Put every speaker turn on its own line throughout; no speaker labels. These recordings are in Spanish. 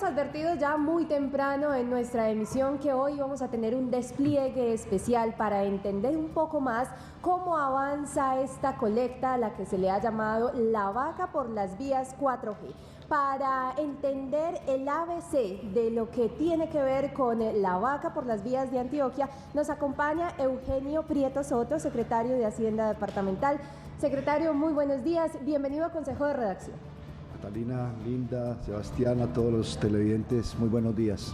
advertido ya muy temprano en nuestra emisión que hoy vamos a tener un despliegue especial para entender un poco más cómo avanza esta colecta a la que se le ha llamado la vaca por las vías 4G. Para entender el ABC de lo que tiene que ver con la vaca por las vías de Antioquia, nos acompaña Eugenio Prieto Soto, secretario de Hacienda Departamental. Secretario, muy buenos días, bienvenido a Consejo de Redacción.
Catalina, Linda, Sebastián, a todos los televidentes, muy buenos días.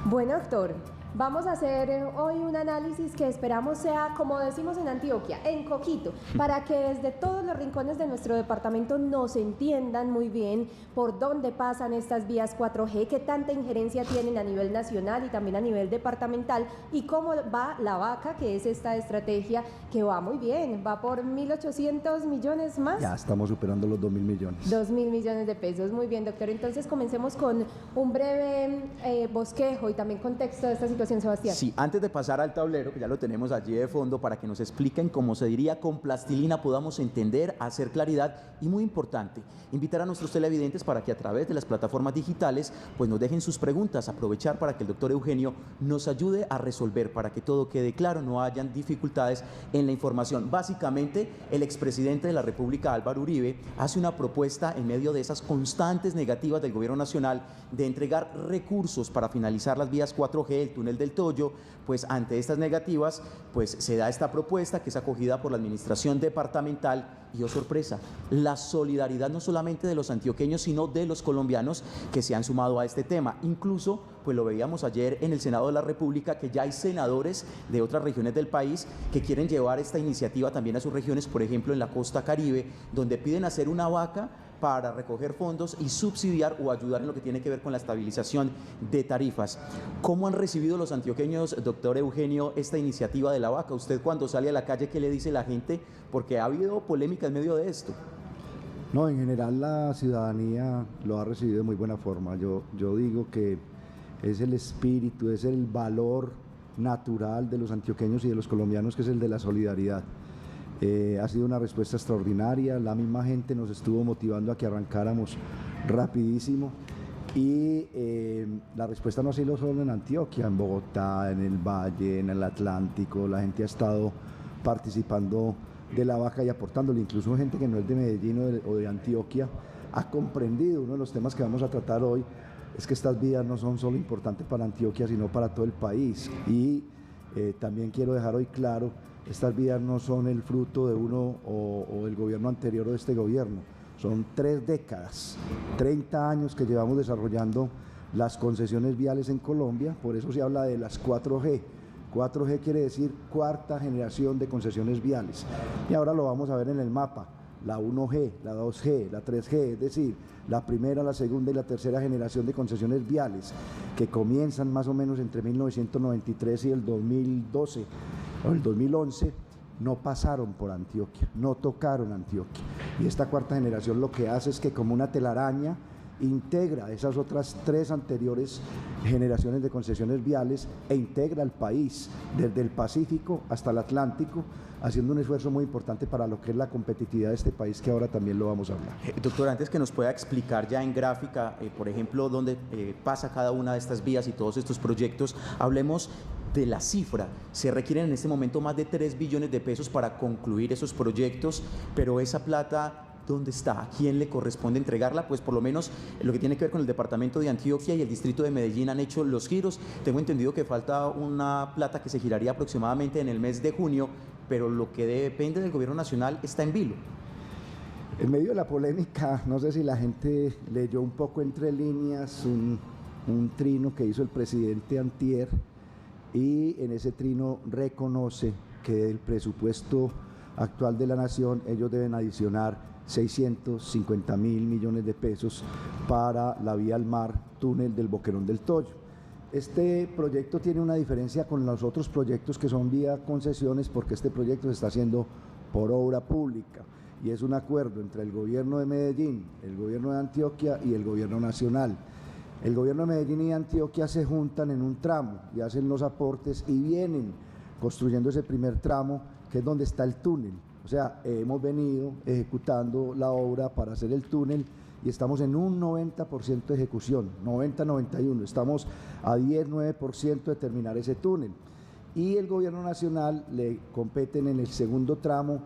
Bueno, doctor, vamos a hacer hoy un análisis que esperamos sea, como decimos en Antioquia, en coquito, para que desde todos los rincones de nuestro departamento nos entiendan muy bien por dónde pasan estas vías 4G, qué tanta injerencia tienen a nivel nacional y también a nivel departamental, y cómo va la vaca, que es esta estrategia que va muy bien, va por 1.800 millones más.
Ya estamos superando los 2.000 millones.
2.000 millones de pesos, muy bien, doctor. Entonces comencemos con un breve bosquejo y también contexto de esta situación, Sebastián.
Sí, antes de pasar al tablero, que ya lo tenemos allí de fondo, para que nos expliquen, como se diría, con plastilina podamos entender, hacer claridad y, muy importante, invitar a nuestros televidentes para que a través de las plataformas digitales pues nos dejen sus preguntas, aprovechar para que el doctor Eugenio nos ayude a resolver, para que todo quede claro, no hayan dificultades en la información. Básicamente, el expresidente de la República, Álvaro Uribe, hace una propuesta en medio de esas constantes negativas del gobierno nacional de entregar recursos para finalizar las vías 4G, el túnel del Toyo. Pues ante estas negativas, pues se da esta propuesta que es acogida por la administración departamental y, oh sorpresa, la solidaridad no solamente de los antioqueños, sino de los colombianos que se han sumado a este tema. Incluso, pues lo veíamos ayer en el Senado de la República, que ya hay senadores de otras regiones del país que quieren llevar esta iniciativa también a sus regiones, por ejemplo en la costa Caribe, donde piden hacer una vaca para recoger fondos y subsidiar o ayudar en lo que tiene que ver con la estabilización de tarifas. ¿Cómo han recibido los antioqueños, doctor Eugenio, esta iniciativa de la vaca? Usted, cuando sale a la calle, ¿qué le dice la gente? Porque ha habido polémica en medio de esto.
No, en general la ciudadanía lo ha recibido de muy buena forma. Yo digo que es el espíritu, es el valor natural de los antioqueños y de los colombianos, que es el de la solidaridad. Ha sido una respuesta extraordinaria, la misma gente nos estuvo motivando a que arrancáramos rapidísimo, y la respuesta no ha sido solo en Antioquia, en Bogotá, en el Valle, en el Atlántico. La gente ha estado participando de la vaca y aportándole, incluso gente que no es de Medellín o de Antioquia ha comprendido. Uno de los temas que vamos a tratar hoy es que estas vías no son solo importantes para Antioquia, sino para todo el país. Y también quiero dejar hoy claro, estas vías no son el fruto de uno o el gobierno anterior o de este gobierno. Son 3 décadas, 30 años que llevamos desarrollando las concesiones viales en Colombia. Por eso se habla de las 4G. 4G quiere decir cuarta generación de concesiones viales. Y ahora lo vamos a ver en el mapa. La 1G, la 2G, la 3G, es decir, la primera, la segunda y la tercera generación de concesiones viales, que comienzan más o menos entre 1993 y el 2012 o el 2011, no pasaron por Antioquia, no tocaron Antioquia. Y esta cuarta generación lo que hace es que, como una telaraña, integra esas otras 3 anteriores generaciones de concesiones viales e integra el país desde el Pacífico hasta el Atlántico, haciendo un esfuerzo muy importante para lo que es la competitividad de este país, que ahora también lo vamos a hablar.
Doctor, antes que nos pueda explicar ya en gráfica, por ejemplo, dónde pasa cada una de estas vías y todos estos proyectos, hablemos de la cifra. Se requieren en este momento más de 3 billones de pesos para concluir esos proyectos, pero esa plata, ¿dónde está? ¿A quién le corresponde entregarla? Pues por lo menos lo que tiene que ver con el departamento de Antioquia y el distrito de Medellín han hecho los giros. Tengo entendido que falta una plata que se giraría aproximadamente en el mes de junio, pero lo que depende del gobierno nacional está en vilo.
En medio de la polémica, no sé si la gente leyó un poco entre líneas un trino que hizo el presidente antier, y en ese trino reconoce que del presupuesto actual de la nación ellos deben adicionar 650.000 millones de pesos para la vía al mar, túnel del Boquerón del Toyo. Este proyecto tiene una diferencia con los otros proyectos que son vía concesiones, porque este proyecto se está haciendo por obra pública y es un acuerdo entre el gobierno de Medellín, el gobierno de Antioquia y el gobierno nacional. El gobierno de Medellín y Antioquia se juntan en un tramo y hacen los aportes y vienen construyendo ese primer tramo, que es donde está el túnel. O sea, hemos venido ejecutando la obra para hacer el túnel y estamos en un 90% de ejecución, 90-91, estamos a 10-9% de terminar ese túnel. Y el gobierno nacional le competen en el segundo tramo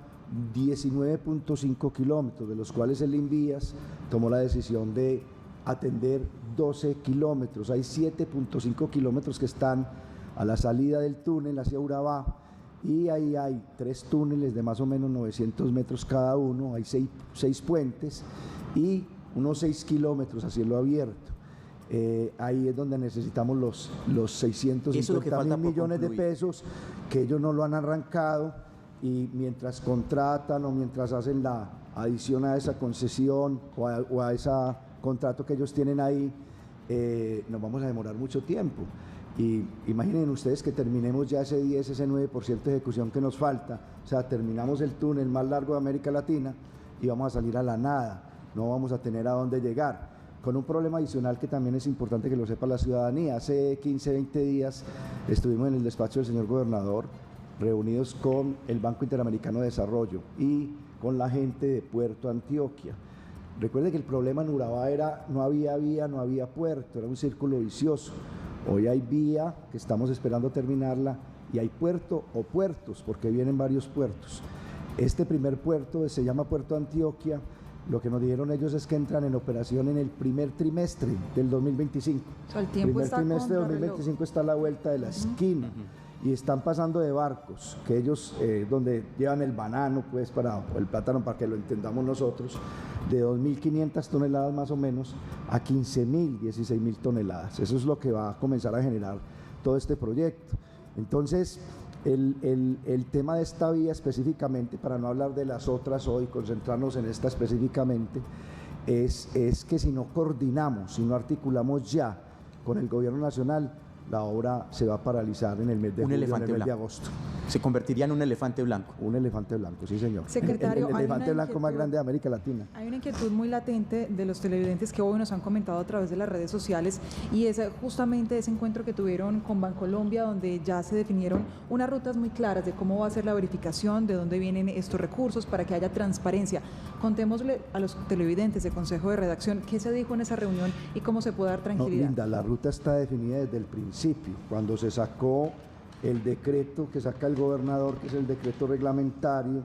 19.5 kilómetros, de los cuales el Invías tomó la decisión de atender 12 kilómetros. Hay 7.5 kilómetros que están a la salida del túnel hacia Urabá, y ahí hay 3 túneles de más o menos 900 metros cada uno, hay 6 puentes y unos 6 kilómetros a cielo abierto. Ahí es donde necesitamos los 650.000 millones de pesos, que ellos no lo han arrancado, y mientras contratan o mientras hacen la adición a esa concesión o a ese contrato que ellos tienen ahí, nos vamos a demorar mucho tiempo. Y imaginen ustedes que terminemos ya ese 10, ese 9% de ejecución que nos falta, o sea, terminamos el túnel más largo de América Latina y vamos a salir a la nada, no vamos a tener a dónde llegar. Con un problema adicional que también es importante que lo sepa la ciudadanía. Hace 15, 20 días estuvimos en el despacho del señor gobernador, reunidos con el Banco Interamericano de Desarrollo y con la gente de Puerto Antioquia. Recuerde que el problema en Urabá era no había vía, no había puerto, era un círculo vicioso. Hoy hay vía, que estamos esperando terminarla, y hay puerto o puertos, porque vienen varios puertos. Este primer puerto se llama Puerto Antioquia. Lo que nos dijeron ellos es que entran en operación en el primer trimestre del 2025.
O sea, el tiempo
primer trimestre del 2025 está a la vuelta de la esquina. Y están pasando de barcos, que ellos, donde llevan el banano, pues, o el plátano, para que lo entendamos nosotros, de 2.500 toneladas más o menos a 15.000, 16.000 toneladas. Eso es lo que va a comenzar a generar todo este proyecto. Entonces, el tema de esta vía específicamente, para no hablar de las otras hoy, concentrarnos en esta específicamente, es que si no coordinamos, si no articulamos ya con el gobierno nacional, la obra se va a paralizar en el mes de julio, en el mes de agosto.
Se convertiría en un elefante blanco.
Un elefante blanco, sí señor.
Secretario,
el elefante blanco más grande de América Latina.
Hay una inquietud muy latente de los televidentes que hoy nos han comentado a través de las redes sociales, y es justamente ese encuentro que tuvieron con Bancolombia, donde ya se definieron unas rutas muy claras de cómo va a ser la verificación, de dónde vienen estos recursos, para que haya transparencia. Contémosle a los televidentes de Consejo de Redacción qué se dijo en esa reunión y cómo se puede dar tranquilidad.
No, Linda, la ruta está definida desde el principio, cuando se sacó el decreto que saca el gobernador, que es el decreto reglamentario,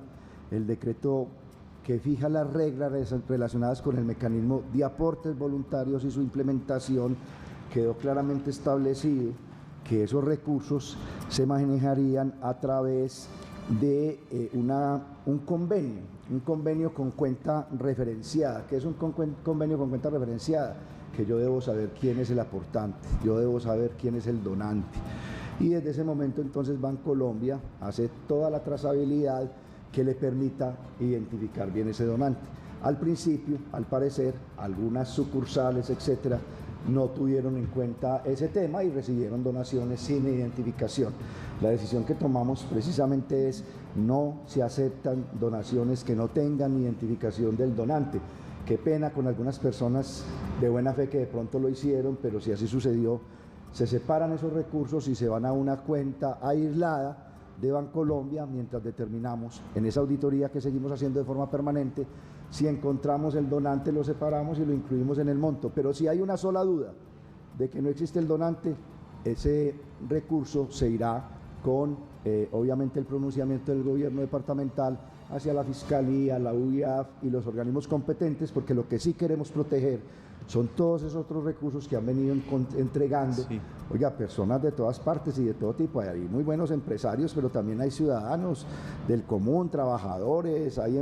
el decreto que fija las reglas relacionadas con el mecanismo de aportes voluntarios y su implementación. Quedó claramente establecido que esos recursos se manejarían a través de un convenio con cuenta referenciada. ¿Qué es un convenio con cuenta referenciada? Que yo debo saber quién es el aportante, yo debo saber quién es el donante. Y desde ese momento entonces Bancolombia hace toda la trazabilidad que le permita identificar bien ese donante. Al principio, al parecer, algunas sucursales, etcétera, no tuvieron en cuenta ese tema y recibieron donaciones sin identificación. La decisión que tomamos precisamente es: no se aceptan donaciones que no tengan identificación del donante. Qué pena con algunas personas de buena fe que de pronto lo hicieron, pero si así sucedió, se separan esos recursos y se van a una cuenta aislada de Bancolombia, mientras determinamos en esa auditoría que seguimos haciendo de forma permanente, si encontramos el donante, lo separamos y lo incluimos en el monto. Pero si hay una sola duda de que no existe el donante, ese recurso se irá con, obviamente, el pronunciamiento del gobierno departamental hacia la Fiscalía, la UIAF y los organismos competentes, porque lo que sí queremos proteger son todos esos otros recursos que han venido entregando, sí. Oiga, personas de todas partes y de todo tipo. Hay muy buenos empresarios, pero también hay ciudadanos del común, trabajadores, hay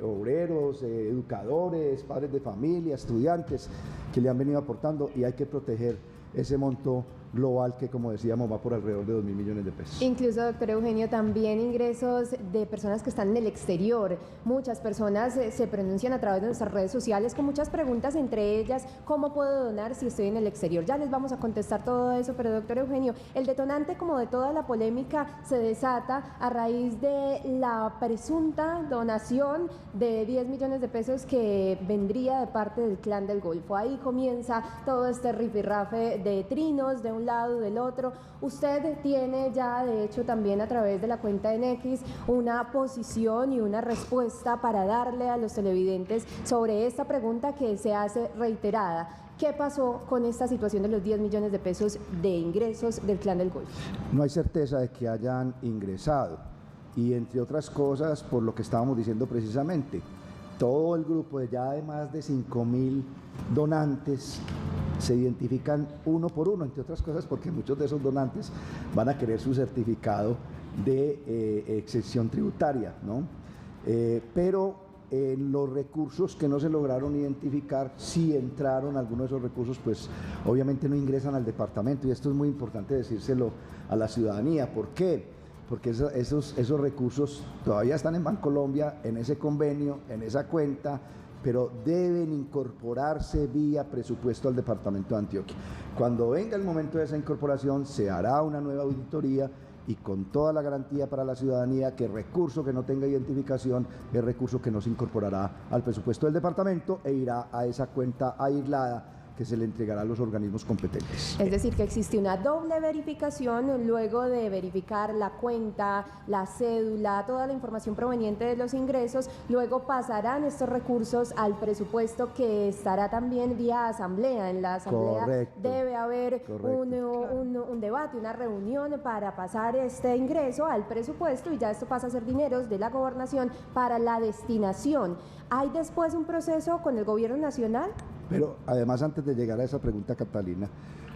obreros, educadores, padres de familia, estudiantes que le han venido aportando, y hay que proteger ese monto global que, como decíamos, va por alrededor de 2.000 millones de pesos.
Incluso, doctor Eugenio, también ingresos de personas que están en el exterior. Muchas personas se pronuncian a través de nuestras redes sociales con muchas preguntas, entre ellas: ¿cómo puedo donar si estoy en el exterior? Ya les vamos a contestar todo eso, pero, doctor Eugenio, el detonante, como de toda la polémica, se desata a raíz de la presunta donación de 10 millones de pesos que vendría de parte del Clan del Golfo. Ahí comienza todo este rifirrafe de trinos. De un un lado, del otro. Usted tiene ya, de hecho, también a través de la cuenta en X, una posición y una respuesta para darle a los televidentes sobre esta pregunta que se hace reiterada. ¿Qué pasó con esta situación de los 10 millones de pesos de ingresos del Clan del Golfo?
No hay certeza de que hayan ingresado y, entre otras cosas, por lo que estábamos diciendo precisamente, todo el grupo de ya de más de 5.000 donantes se identifican uno por uno, entre otras cosas porque muchos de esos donantes van a querer su certificado de exención tributaria, ¿no? Pero los recursos que no se lograron identificar, si entraron algunos de esos recursos, pues obviamente no ingresan al departamento, y esto es muy importante decírselo a la ciudadanía. ¿Por qué? Porque esos recursos todavía están en Bancolombia, en ese convenio, en esa cuenta, pero deben incorporarse vía presupuesto al departamento de Antioquia. Cuando venga el momento de esa incorporación, se hará una nueva auditoría y con toda la garantía para la ciudadanía que recurso que no tenga identificación es recurso que no se incorporará al presupuesto del departamento e irá a esa cuenta aislada que se le entregará a los organismos competentes.
Es decir, que existe una doble verificación luego de verificar la cuenta, la cédula, toda la información proveniente de los ingresos. Luego pasarán estos recursos al presupuesto, que estará también vía asamblea. En la asamblea debe haber un debate, una reunión para pasar este ingreso al presupuesto, y ya esto pasa a ser dineros de la gobernación para la destinación. ¿Hay después un proceso con el gobierno nacional?
Pero además, antes de llegar a esa pregunta, Catalina,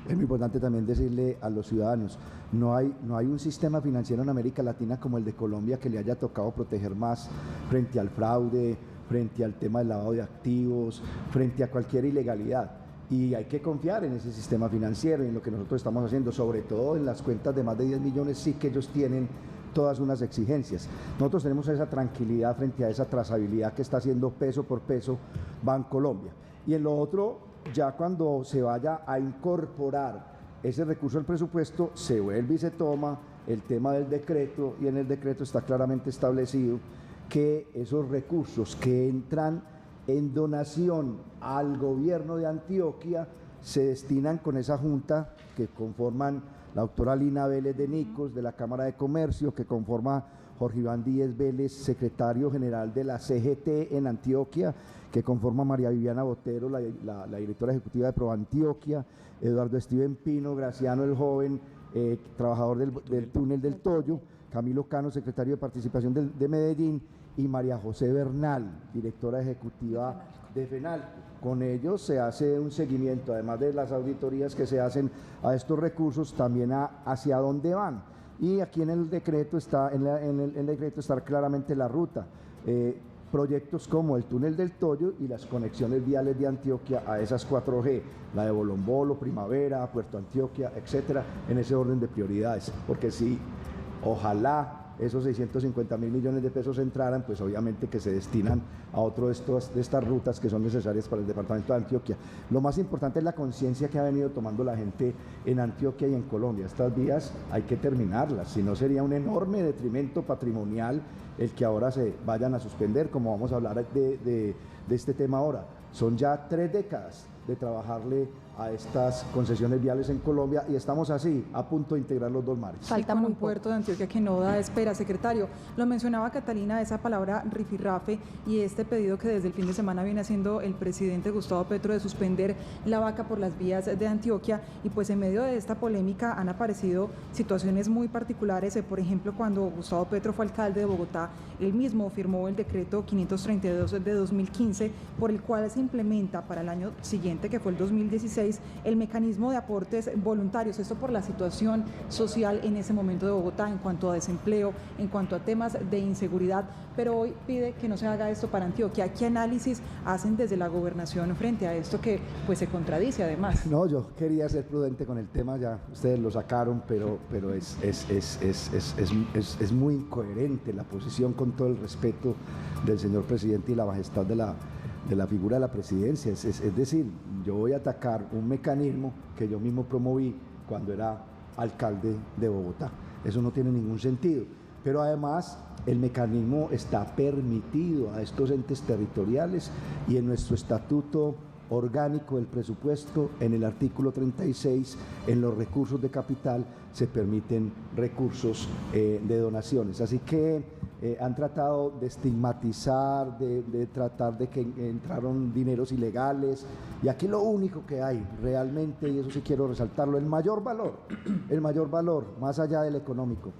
es muy importante también decirle a los ciudadanos, no hay un sistema financiero en América Latina como el de Colombia que le haya tocado proteger más frente al fraude, frente al tema del lavado de activos, frente a cualquier ilegalidad. Y hay que confiar en ese sistema financiero y en lo que nosotros estamos haciendo, sobre todo en las cuentas de más de 10 millones, sí que ellos tienen todas unas exigencias. Nosotros tenemos esa tranquilidad frente a esa trazabilidad que está haciendo peso por peso Bancolombia. Y en lo otro, ya cuando se vaya a incorporar ese recurso al presupuesto, se vuelve y se toma el tema del decreto, y en el decreto está claramente establecido que esos recursos que entran en donación al gobierno de Antioquia se destinan con esa junta que conforman la doctora Lina Vélez de Nicos, de la Cámara de Comercio, que conforma Jorge Iván Díez Vélez, secretario general de la CGT en Antioquia, que conforma María Viviana Botero, la directora ejecutiva de ProAntioquia, Eduardo Steven Pino, Graciano el Joven, trabajador del túnel del Toyo, Camilo Cano, secretario de Participación de Medellín, y María José Bernal, directora ejecutiva de FENALCO. Con ellos se hace un seguimiento, además de las auditorías que se hacen a estos recursos, también hacia dónde van. Y aquí en el decreto está, en el decreto está claramente la ruta. Proyectos como el túnel del Toyo y las conexiones viales de Antioquia a esas 4G, la de Bolombolo, Primavera, Puerto Antioquia, etcétera, en ese orden de prioridades. Porque si ojalá esos 650.000 millones de pesos entraran, pues obviamente que se destinan a otro de estas rutas que son necesarias para el departamento de Antioquia. Lo más importante es la conciencia que ha venido tomando la gente en Antioquia y en Colombia. Estas vías hay que terminarlas, si no sería un enorme detrimento patrimonial el que ahora se vayan a suspender, como vamos a hablar de este tema ahora. Son ya 3 décadas de trabajarle a estas concesiones viales en Colombia y estamos así, a punto de integrar los dos mares.
Falta un puerto de Antioquia que no da espera, secretario. Lo mencionaba Catalina, esa palabra rifirrafe, y este pedido que desde el fin de semana viene haciendo el presidente Gustavo Petro de suspender la vaca por las vías de Antioquia, y pues en medio de esta polémica han aparecido situaciones muy particulares. Por ejemplo, cuando Gustavo Petro fue alcalde de Bogotá, él mismo firmó el decreto 532 de 2015, por el cual se implementa para el año siguiente, que fue el 2016, el mecanismo de aportes voluntarios, esto por la situación social en ese momento de Bogotá en cuanto a desempleo, en cuanto a temas de inseguridad, pero hoy pide que no se haga esto para Antioquia. ¿Qué análisis hacen desde la gobernación frente a esto que pues se contradice además?
No, yo quería ser prudente con el tema, ya ustedes lo sacaron, pero es muy incoherente la posición, con todo el respeto del señor presidente y la majestad de la figura de la presidencia. Es decir, yo voy a atacar un mecanismo que yo mismo promoví cuando era alcalde de Bogotá. Eso no tiene ningún sentido. Pero además el mecanismo está permitido a estos entes territoriales, y en nuestro estatuto orgánico del presupuesto, en el artículo 36, en los recursos de capital, se permiten recursos de donaciones. Así que han tratado de estigmatizar, de tratar de que entraron dineros ilegales, y aquí lo único que hay realmente, y eso sí quiero resaltarlo, el mayor valor, más allá del económico,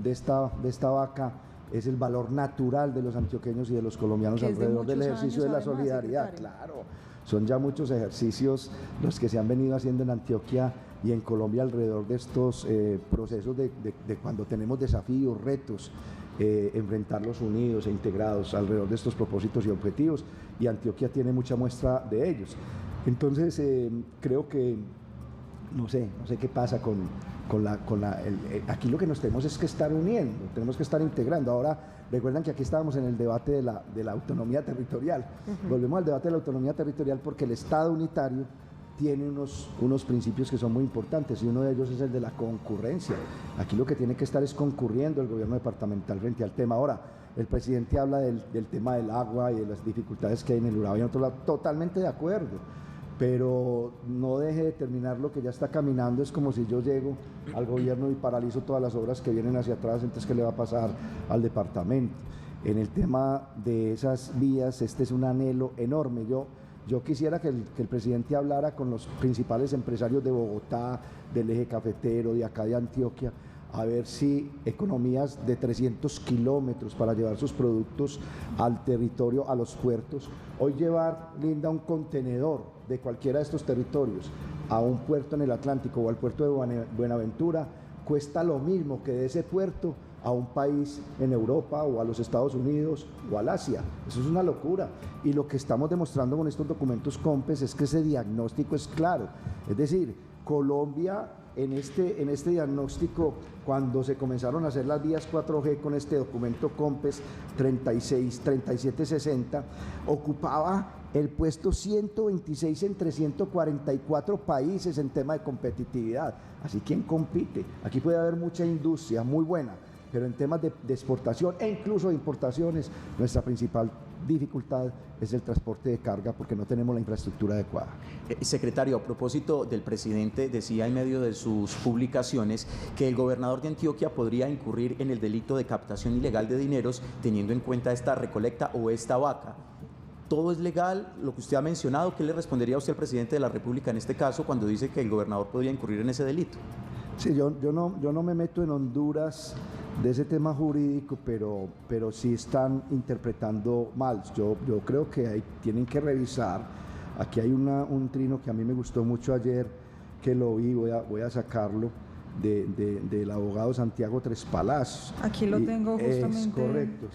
de esta vaca, es el valor natural de los antioqueños y de los colombianos alrededor del ejercicio de la solidaridad. Claro, son ya muchos ejercicios los que se han venido haciendo en Antioquia y en Colombia alrededor de estos procesos de cuando tenemos desafíos, retos, enfrentarlos unidos e integrados alrededor de estos propósitos y objetivos, y Antioquia tiene mucha muestra de ellos. Entonces creo que no sé qué pasa aquí lo que nos tenemos es que estar uniendo, tenemos que estar integrando. Ahora, recuerdan que aquí estábamos en el debate de la autonomía territorial. Volvemos al debate de la autonomía territorial porque el Estado unitario tiene unos principios que son muy importantes, y uno de ellos es el de la concurrencia. Aquí lo que tiene que estar es concurriendo el gobierno departamental frente al tema. Ahora, el presidente habla del tema del agua y de las dificultades que hay en el Urabá y en otro lado, totalmente de acuerdo, pero no deje de terminar lo que ya está caminando. Es como si yo llego al gobierno y paralizo todas las obras que vienen hacia atrás, entonces ¿qué le va a pasar al departamento? En el tema de esas vías, este es un anhelo enorme. Yo quisiera que el presidente hablara con los principales empresarios de Bogotá, del eje cafetero, de acá de Antioquia, a ver si economías de 300 kilómetros para llevar sus productos al territorio, a los puertos. Hoy llevar, Linda, un contenedor de cualquiera de estos territorios a un puerto en el Atlántico o al puerto de Buenaventura cuesta lo mismo que de ese puerto a un país en Europa o a los Estados Unidos o al Asia. Eso es una locura, y lo que estamos demostrando con estos documentos COMPES es que ese diagnóstico es claro. Es decir, Colombia en este diagnóstico, cuando se comenzaron a hacer las vías 4G con este documento COMPES 3760, ocupaba el puesto 126 entre 144 países en tema de competitividad. Así, ¿quién compite? Aquí puede haber mucha industria muy buena, pero en temas de exportación e incluso de importaciones, nuestra principal dificultad es el transporte de carga, porque no tenemos la infraestructura adecuada.
Secretario, a propósito del presidente, decía en medio de sus publicaciones que el gobernador de Antioquia podría incurrir en el delito de captación ilegal de dineros teniendo en cuenta esta recolecta o esta vaca. ¿Todo es legal? Lo que usted ha mencionado, ¿qué le respondería a usted al presidente de la República en este caso cuando dice que el gobernador podría incurrir en ese delito?
Sí, yo no me meto en honduras de ese tema jurídico, pero sí están interpretando mal. Yo creo que tienen que revisar. Aquí hay un trino que a mí me gustó mucho ayer, que lo vi, voy a sacarlo, del abogado Santiago Tres Palacios.
Aquí lo tengo justamente.
Es correcto,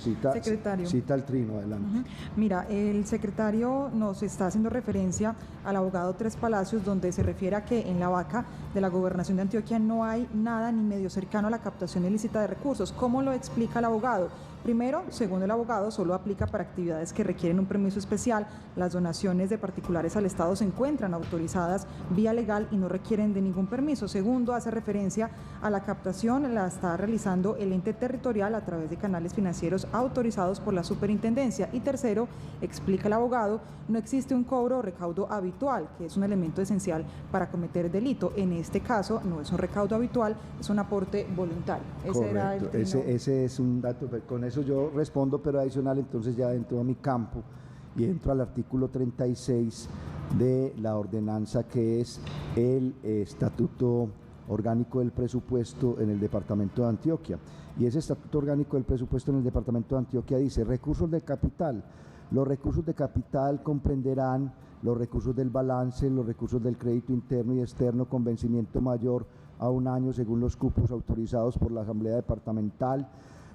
cita el trino, adelante.
Mira, el secretario nos está haciendo referencia al abogado Tres Palacios, donde se refiere a que en la vaca de la Gobernación de Antioquia no hay nada ni medio cercano a la captación ilícita de recursos. ¿Cómo lo explica el abogado? Primero, según el abogado, solo aplica para actividades que requieren un permiso especial. Las donaciones de particulares al Estado se encuentran autorizadas vía legal y no requieren de ningún permiso. Segundo, hace referencia a la captación, la está realizando el ente territorial a través de canales financieros autorizados por la superintendencia. Y tercero, explica el abogado, no existe un cobro o recaudo habitual, que es un elemento esencial para cometer delito. En este caso, no es un recaudo habitual, es un aporte voluntario.
Correcto, ese es un dato, con eso yo respondo, pero adicional, entonces ya entro a mi campo y entro al artículo 36 de la ordenanza, que es el estatuto orgánico del presupuesto en el departamento de Antioquia. Y ese estatuto orgánico del presupuesto en el departamento de Antioquia dice: recursos de capital. Los recursos de capital comprenderán los recursos del balance, los recursos del crédito interno y externo con vencimiento mayor a un año según los cupos autorizados por la Asamblea Departamental,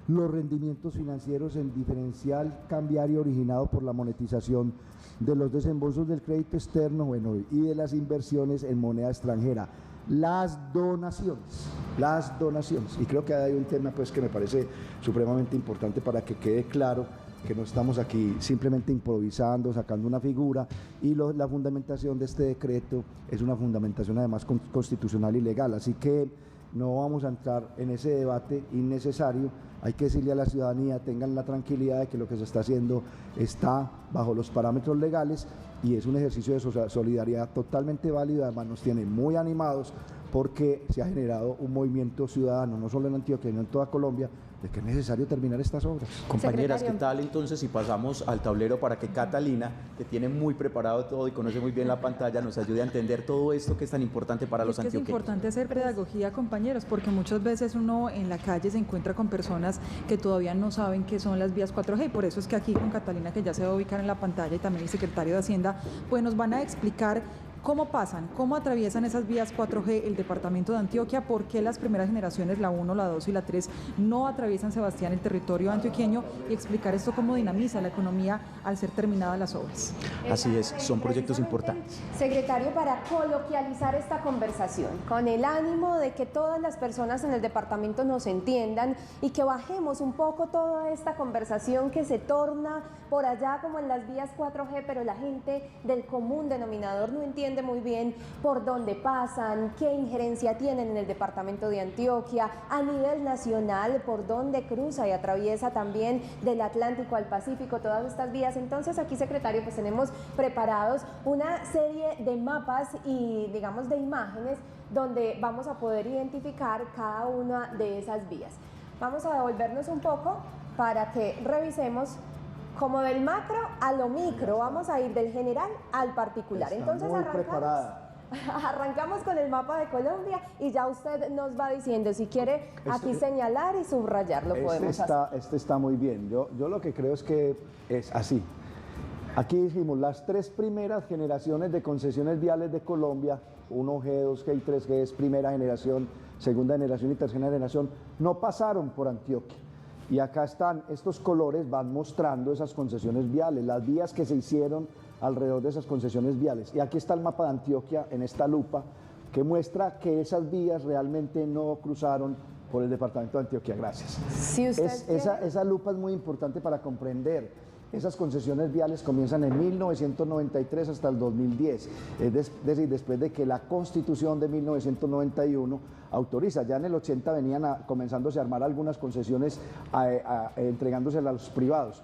los rendimientos financieros en diferencial cambiario originado por la monetización de los desembolsos del crédito externo, y de las inversiones en moneda extranjera, las donaciones. Y creo que hay un tema pues que me parece supremamente importante para que quede claro que no estamos aquí simplemente improvisando, sacando una figura, y la fundamentación de este decreto es una fundamentación además constitucional y legal. Así que no vamos a entrar en ese debate innecesario. Hay que decirle a la ciudadanía, tengan la tranquilidad de que lo que se está haciendo está bajo los parámetros legales y es un ejercicio de solidaridad totalmente válido. Además nos tiene muy animados porque se ha generado un movimiento ciudadano, no solo en Antioquia, sino en toda Colombia, de que es necesario terminar estas obras.
Compañeras,
Secretario.
¿qué tal entonces si pasamos al tablero para que Catalina, que tiene muy preparado todo y conoce muy bien la pantalla, nos ayude a entender todo esto que es tan importante para los
Es
antioqueños?
importante hacer pedagogía, compañeros, porque muchas veces uno en la calle se encuentra con personas que todavía no saben qué son las vías 4G, y por eso es que aquí con Catalina, que ya se va a ubicar en la pantalla, y también el secretario de Hacienda, pues nos van a explicar cómo pasan, cómo atraviesan esas vías 4G el departamento de Antioquia, por qué las primeras generaciones, la 1, la 2 y la 3, no atraviesan, Sebastián, el territorio antioqueño, y explicar esto cómo dinamiza la economía al ser terminadas las obras.
Así es, son proyectos
Precisamente,
importantes.
Secretario, para coloquializar esta conversación, con el ánimo de que todas las personas en el departamento nos entiendan y que bajemos un poco toda esta conversación que se torna por allá como en las vías 4G, pero la gente del común denominador no entiende muy bien por dónde pasan, qué injerencia tienen en el departamento de Antioquia, a nivel nacional, por dónde cruza y atraviesa también del Atlántico al Pacífico todas estas vías. Entonces aquí, secretario, pues tenemos preparados una serie de mapas y digamos de imágenes donde vamos a poder identificar cada una de esas vías. Vamos a devolvernos un poco para que revisemos como del macro a lo micro, vamos a ir del general al particular.
Está
Entonces
muy preparada.
arrancamos con el mapa de Colombia y ya usted nos va diciendo si quiere aquí señalar y subrayar, lo podemos hacer.
Este está muy bien. Yo lo que creo es que es así. Aquí dijimos las 3 primeras generaciones de concesiones viales de Colombia, 1G, 2G y 3G es primera generación, segunda generación y tercera generación, no pasaron por Antioquia. Y acá están, estos colores van mostrando esas concesiones viales, las vías que se hicieron alrededor de esas concesiones viales. Y aquí está el mapa de Antioquia en esta lupa que muestra que esas vías realmente no cruzaron por el departamento de Antioquia. Gracias.
Si usted
Esa lupa es muy importante para comprender. Esas concesiones viales comienzan en 1993 hasta el 2010, es decir, después de que la Constitución de 1991 autoriza. Ya en el 80 venían comenzándose a armar algunas concesiones entregándoselas a los privados.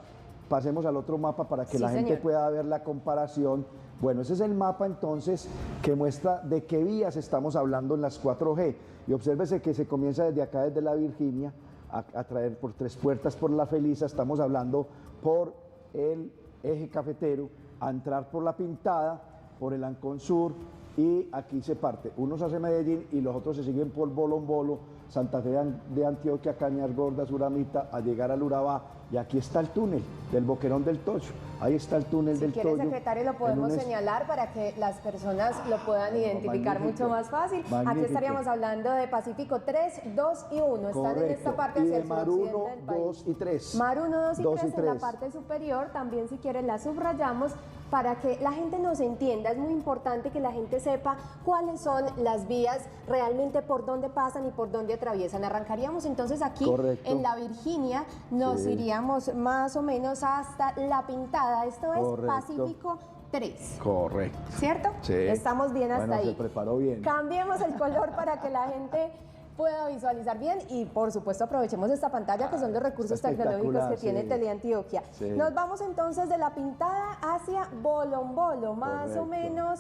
Pasemos al otro mapa para que
Sí,
la gente
señor.
pueda ver la comparación. Bueno, ese es el mapa entonces que muestra de qué vías estamos hablando en las 4G. Y obsérvese que se comienza desde acá, desde la Virginia, a traer por Tres Puertas, por La Felisa, estamos hablando por el eje cafetero, a entrar por La Pintada, por el Ancón Sur, y aquí se parte. Unos hacia Medellín y los otros se siguen por Bolombolo, Santa Fe de Antioquia, Cañar Gordas, Uramita, a llegar al Urabá. Y aquí está el túnel del Boquerón del Toyo. Ahí está el túnel del
Si
Toyo.
quiere, secretario, lo podemos señalar para que las personas lo puedan identificar
magnífico,
mucho más fácil. Aquí
magnífico.
estaríamos hablando de Pacífico 3, 2 y 1. Están en esta parte
y
hacia
de
el
Mar
suroccidente
1,
del país.
2 y 3.
Mar 1, 2 y
2
3
y
en la
3.
parte superior. También, si quieren, la subrayamos para que la gente nos entienda. Es muy importante que la gente sepa cuáles son las vías realmente, por dónde pasan y por dónde atraviesan. Arrancaríamos entonces aquí
Correcto.
en la Virginia, nos
Sí.
iríamos más o menos hasta La Pintada. Esto es
Correcto.
Pacífico 3.
Correcto.
¿Cierto?
Sí.
Estamos bien hasta
Bueno,
ahí.
se preparó bien.
Cambiemos el color para que la gente pueda visualizar bien y por supuesto aprovechemos esta pantalla que son los recursos
está
tecnológicos que
espectacular,
tiene
sí.
Teleantioquia.
Sí.
Nos vamos entonces de La Pintada hacia Bolombolo, más o
Correcto.
menos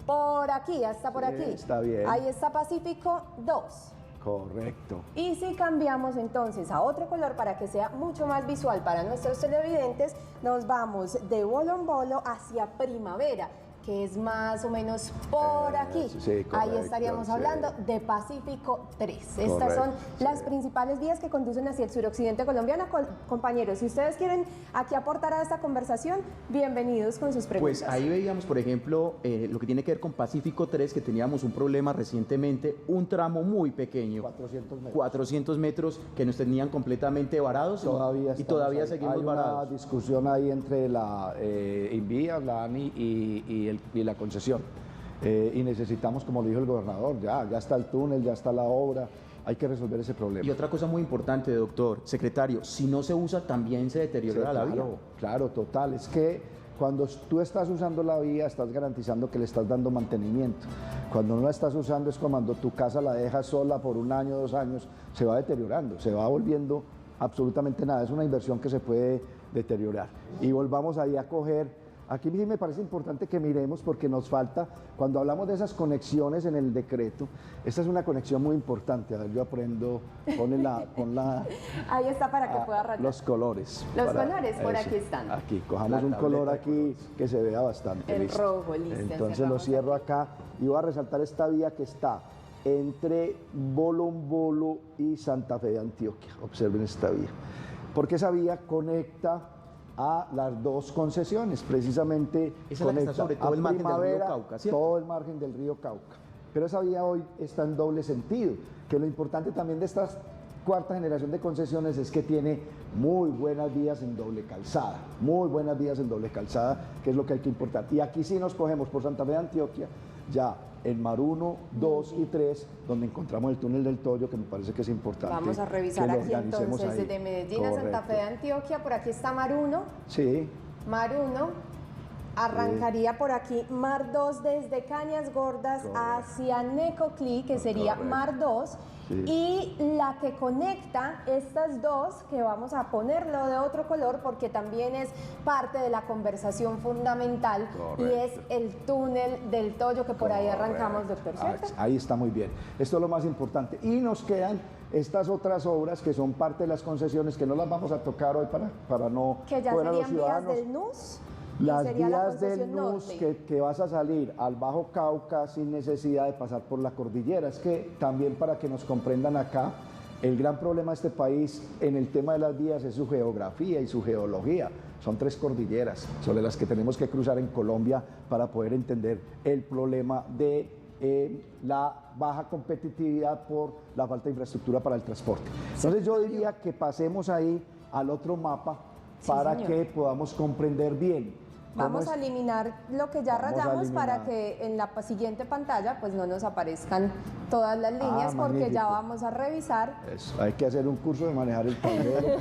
por aquí, hasta por
Sí,
aquí.
está bien.
Ahí está Pacífico 2.
Correcto.
Y si cambiamos entonces a otro color para que sea mucho más visual para nuestros televidentes, nos vamos de Bolombolo hacia Primavera, que es más o menos por aquí.
sí,
Ahí
correcto,
estaríamos
sí.
hablando de Pacífico 3. Estas son
Correcto,
las
sí.
principales vías que conducen hacia el suroccidente colombiano. Compañeros, si ustedes quieren aquí aportar a esta conversación, bienvenidos con sus preguntas.
Pues ahí veíamos, por ejemplo, lo que tiene que ver con Pacífico 3, que teníamos un problema recientemente, un tramo muy pequeño,
400 metros.
400 metros, que nos tenían completamente varados
Todavía
y todavía
estamos ahí.
seguimos
Hay
varados.
una discusión ahí entre la Invías, la ANI y la concesión. Y necesitamos, como lo dijo el gobernador, ya está el túnel, ya está la obra. hay que resolver ese problema.
Y otra cosa muy importante, doctor, secretario, si no se usa también se deteriora la vía.
Claro, total, es que cuando tú estás usando la vía estás garantizando que le estás dando mantenimiento. Cuando no la estás usando es como cuando tu casa la dejas sola por 1 año, 2 años, se va deteriorando, se va volviendo absolutamente nada, es una inversión que se puede deteriorar. Y volvamos ahí a coger. Aquí sí me parece importante que miremos porque nos falta, cuando hablamos de esas conexiones en el decreto, esta es una conexión muy importante. A ver, yo aprendo, pon la
Ahí está para que pueda rayar.
los colores.
Los colores, por aquí están.
Aquí, cojamos un color aquí que se vea bastante.
El
listo.
rojo, listo.
Entonces lo cierro acá y voy a resaltar esta vía que está entre Bolombolo y Santa Fe de Antioquia. Observen esta vía. Porque esa vía conecta a las 2 concesiones, precisamente
esa conecta sobre todo el margen del río Cauca, ¿cierto?
Todo el margen del río Cauca. Pero esa vía hoy está en doble sentido, que lo importante también de esta 4ª generación de concesiones es que tiene muy buenas vías en doble calzada, que es lo que hay que importar. Y aquí sí nos cogemos por Santa Fe de Antioquia, ya en Mar 1, 2 y 3, donde encontramos el túnel del Toyo, que me parece que es importante.
Vamos a revisar aquí entonces,
ahí.
desde Medellín a Santa Fe de Antioquia, por aquí está Mar 1.
Sí.
Mar 1, arrancaría por aquí Mar 2 desde Cañas Gordas hacia Necoclí, que sería Mar 2. Sí. Y la que conecta estas 2, que vamos a ponerlo de otro color porque también es parte de la conversación fundamental, y es el túnel del Toyo, que por ahí arrancamos, doctor, ¿cierto?
Ahí está muy bien. Esto es lo más importante. Y nos quedan estas otras obras que son parte de las concesiones, que no las vamos a tocar hoy para no...
Que ya serían vías del NUS.
Las vías del NUS que vas a salir al Bajo Cauca sin necesidad de pasar por la cordillera. Es que también, para que nos comprendan acá, el gran problema de este país en el tema de las vías es su geografía y su geología. Son 3 cordilleras sobre las que tenemos que cruzar en Colombia para poder entender el problema de la baja competitividad por la falta de infraestructura para el transporte. Entonces yo diría que pasemos ahí al otro mapa para que podamos comprender bien.
Vamos a eliminar lo que ya rayamos para que en la siguiente pantalla pues no nos aparezcan todas las líneas, porque magnífico. Ya vamos a revisar.
Eso, hay que hacer un curso de manejar el tablero.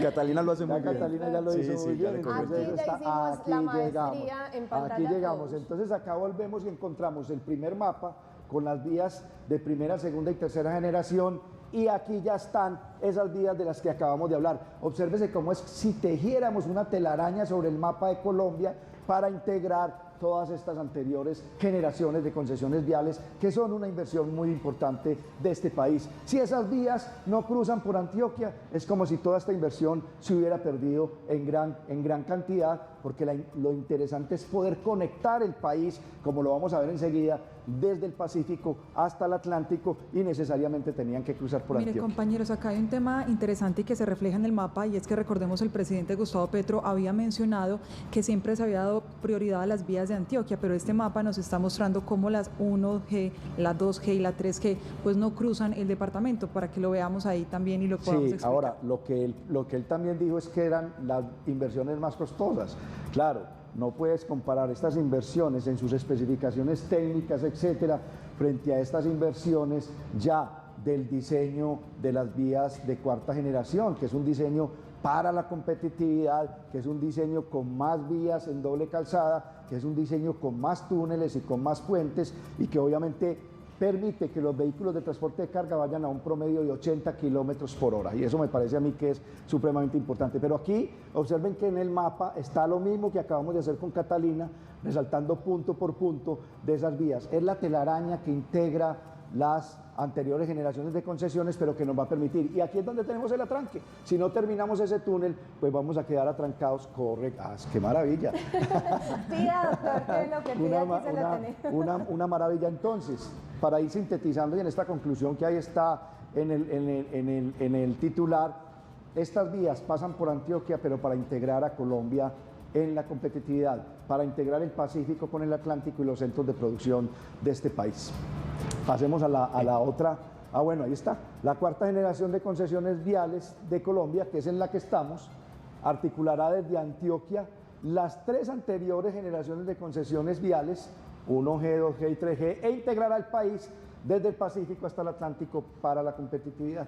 Catalina lo hace muy bien.
Catalina ya lo hizo muy bien.
Aquí ya hicimos la maestría en pantalla.
Aquí llegamos. Entonces acá volvemos y encontramos el primer mapa con las vías de primera, segunda y tercera generación. Y aquí ya están esas vías de las que acabamos de hablar. Obsérvese cómo es si tejiéramos una telaraña sobre el mapa de Colombia para integrar todas estas anteriores generaciones de concesiones viales, que son una inversión muy importante de este país. Si esas vías no cruzan por Antioquia, es como si toda esta inversión se hubiera perdido en gran cantidad, porque lo interesante es poder conectar el país, como lo vamos a ver enseguida, desde el Pacífico hasta el Atlántico, y necesariamente tenían que cruzar por Antioquia.
Mire, compañeros, acá hay un tema interesante y que se refleja en el mapa, y es que recordemos, el presidente Gustavo Petro había mencionado que siempre se había dado prioridad a las vías de Antioquia, pero este mapa nos está mostrando cómo las 1G, la 2G y la 3G pues no cruzan el departamento, para que lo veamos ahí también y lo podamos explicar.
Ahora, lo que él también dijo es que eran las inversiones más costosas. Claro, no puedes comparar estas inversiones en sus especificaciones técnicas, etcétera, frente a estas inversiones ya del diseño de las vías de 4ª generación, que es un diseño para la competitividad, que es un diseño con más vías en doble calzada, que es un diseño con más túneles y con más puentes, y que obviamente permite que los vehículos de transporte de carga vayan a un promedio de 80 kilómetros por hora, y eso me parece a mí que es supremamente importante. Pero aquí observen que en el mapa está lo mismo que acabamos de hacer con Catalina, resaltando punto por punto de esas vías. Es la telaraña que integra las anteriores generaciones de concesiones, pero que nos va a permitir, y aquí es donde tenemos el atranque. Si no terminamos ese túnel, pues vamos a quedar atrancados. ¡Qué maravilla!
Pida, doctor, que lo que pida aquí se lo tenemos.
Una maravilla. Entonces, para ir sintetizando, y en esta conclusión que ahí está en el titular, estas vías pasan por Antioquia, pero para integrar a Colombia en la competitividad, para integrar el Pacífico con el Atlántico y los centros de producción de este país. Pasemos a la otra. Bueno, ahí está. La 4ª generación de concesiones viales de Colombia, que es en la que estamos, articulará desde Antioquia las 3 anteriores generaciones de concesiones viales, 1G, 2G y 3G, e integrará el país desde el Pacífico hasta el Atlántico para la competitividad.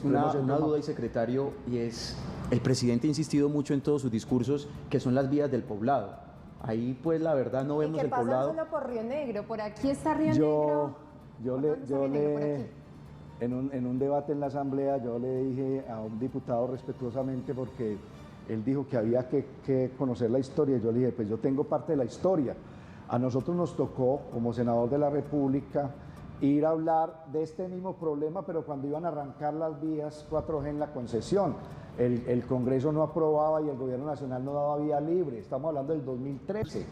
Una duda, y secretario, y es, el presidente ha insistido mucho en todos sus discursos que son las vías del poblado. Ahí pues la verdad no vemos el poblado.
¿Y qué pasa solo por Río Negro? ¿Por aquí está Río Negro?
En un debate en la Asamblea, yo le dije a un diputado respetuosamente, porque él dijo que había que conocer la historia, y yo le dije, pues yo tengo parte de la historia. A nosotros nos tocó, como senador de la República, ir a hablar de este mismo problema, pero cuando iban a arrancar las vías 4G en la concesión. El Congreso no aprobaba y el Gobierno Nacional no daba vía libre. Estamos hablando del 2013.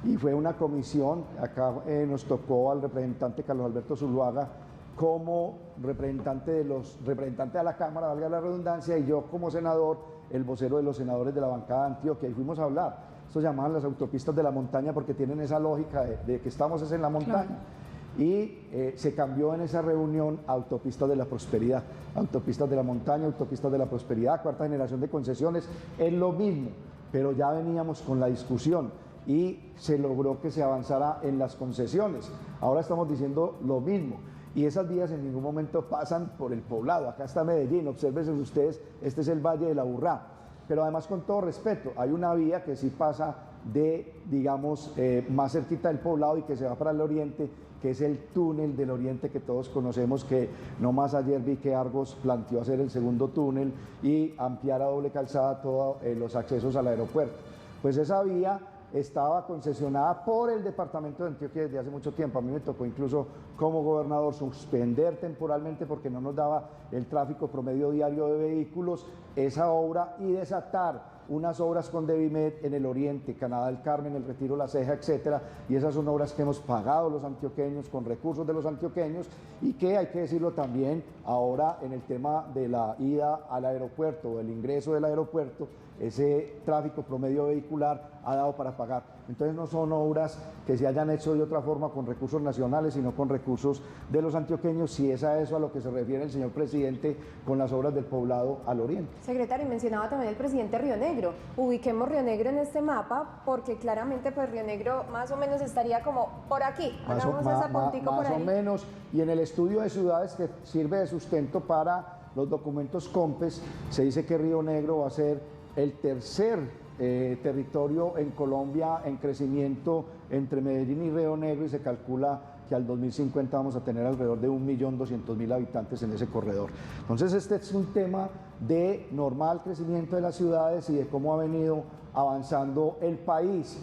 Y fue una comisión, acá nos tocó al representante Carlos Alberto Zuluaga como representante de la Cámara, valga la redundancia, y yo como senador, el vocero de los senadores de la bancada de Antioquia, y fuimos a hablar. Esto se llamaban las autopistas de la montaña porque tienen esa lógica de que estamos en la montaña. Claro. Y se cambió en esa reunión a autopistas de la prosperidad, autopistas de la montaña, autopistas de la prosperidad, cuarta generación de concesiones, es lo mismo, pero ya veníamos con la discusión y se logró que se avanzara en las concesiones. Ahora estamos diciendo lo mismo. Y esas vías en ningún momento pasan por el poblado. Acá está Medellín, obsérvense ustedes, este es el Valle de la Urrá. Pero además, con todo respeto, hay una vía que sí pasa de, digamos, más cerquita del poblado y que se va para el oriente, que es el túnel del oriente que todos conocemos, que nomás ayer vi que Argos planteó hacer el segundo túnel y ampliar a doble calzada todos los accesos al aeropuerto. Pues esa vía estaba concesionada por el departamento de Antioquia desde hace mucho tiempo. A mí me tocó incluso como gobernador suspender temporalmente, porque no nos daba el tráfico promedio diario de vehículos, esa obra, y desatar unas obras con Devimed en el oriente, Canadá del Carmen, El Retiro, La Ceja, etcétera, y esas son obras que hemos pagado los antioqueños con recursos de los antioqueños, y que hay que decirlo también ahora en el tema de la ida al aeropuerto o el ingreso del aeropuerto, ese tráfico promedio vehicular ha dado para pagar. Entonces no son obras que se hayan hecho de otra forma con recursos nacionales, sino con recursos de los antioqueños, si es a eso a lo que se refiere el señor presidente con las obras del poblado al oriente.
Secretario, mencionaba también el presidente Río Negro. Ubiquemos Río Negro en este mapa, porque claramente pues Río Negro más o menos estaría como por aquí.
Más o menos, y en el estudio de ciudades que sirve de sustento para los documentos COMPES, se dice que Río Negro va a ser el tercer territorio en Colombia en crecimiento entre Medellín y Río Negro, y se calcula que al 2050 vamos a tener alrededor de 1.200.000 habitantes en ese corredor. Entonces este es un tema de normal crecimiento de las ciudades y de cómo ha venido avanzando el país